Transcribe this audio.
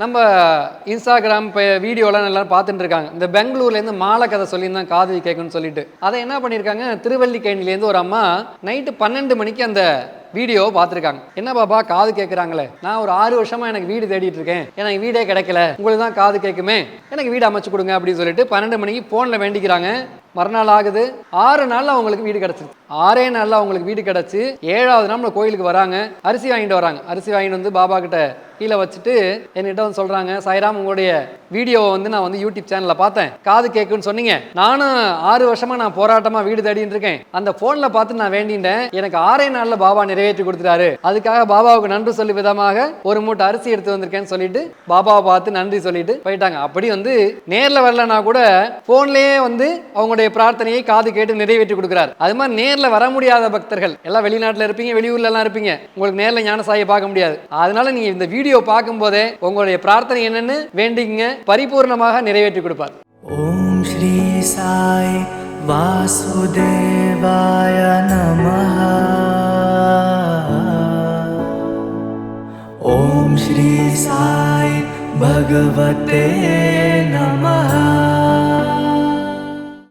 நம்ம இன்ஸ்டாகிராம் இப்போ வீடியோலாம் எல்லாரும் பார்த்துட்டு இருக்காங்க. இந்த பெங்களூர்லேருந்து மாலை கதை சொல்லியிருந்தாங்க காது கேட்கணும்னு சொல்லிட்டு. அதை என்ன பண்ணியிருக்காங்க, திருவல்லிக்கேணிலேருந்து ஒரு அம்மா நைட்டு 12 மணிக்கு அந்த வீடியோ பார்த்துருக்காங்க. என்ன பாப்பா காது கேட்குறாங்களே, நான் ஒரு 6 வருஷமா எனக்கு வீடு தேடிட்டு இருக்கேன், எனக்கு வீடே கிடைக்கல, உங்களுக்கு தான் காது கேட்குமே, எனக்கு வீடு அமைச்சு கொடுங்க அப்படின்னு சொல்லிட்டு 12 மணிக்கு ஃபோனில் வேண்டிக்கிறாங்க. மறுநாள் ஆகுது, 6 நாளில் அவங்களுக்கு வீடு கிடச்சிருக்கு. 6 நாளில் அவங்களுக்கு வீடு கிடச்சி 7வது நாள் கோயிலுக்கு வராங்க, அரிசி வாங்கிட்டு வராங்க. அரிசி வாங்கிட்டு வந்து பாபா கிட்ட கீழே வச்சுட்டு என்கிட்ட வந்து சொல்கிறாங்க, சாய்ராம் உங்களுடைய வீடியோவை வந்து நான் வந்து யூடியூப் சேனலில் பார்த்தேன், காது கேட்குன்னு சொன்னீங்க, நானும் 6 வருஷமாக நான் போராட்டமாக வீடு தேடிட்டு இருக்கேன், அந்த ஃபோனில் பார்த்து நான் வேண்டிட்டேன், எனக்கு 6 நாளில் பாபா நிறைவேற்றி கொடுத்துட்டாரு, அதுக்காக பாபாவுக்கு நன்றி சொல்லி விதமாக ஒரு மூட்டை அரிசி எடுத்து வந்திருக்கேன்னு சொல்லிட்டு பாபாவை பார்த்து நன்றி சொல்லிட்டு போயிட்டாங்க. அப்படி வந்து நேரில் வரலன்னா கூட ஃபோன்லேயே வந்து அவங்களுடைய பிரார்த்தனையை காது கேட்டு நிறைவேற்றி கொடுக்கிறார். அது மாதிரி நேரில் வர முடியாத பக்தர்கள் எல்லாம் வெளிநாட்டில் இருப்பீங்க, வெளியூர்ல எல்லாம் இருப்பீங்க, உங்களுக்கு நேரில் ஞான சாயை பார்க்க முடியாது. அதனால நீங்க இந்த வீடியோ பார்க்கும் போதே உங்களுடைய பிரார்த்தனை என்னன்னு வேண்டிங்க, பரிபூர்ணமாக நிறைவேற்றி கொடுப்பார். ஓம் ஸ்ரீ சாய் வாசுதேவாய நமஹ. ஓம் ஸ்ரீ சாய் பகவதே நமஹ.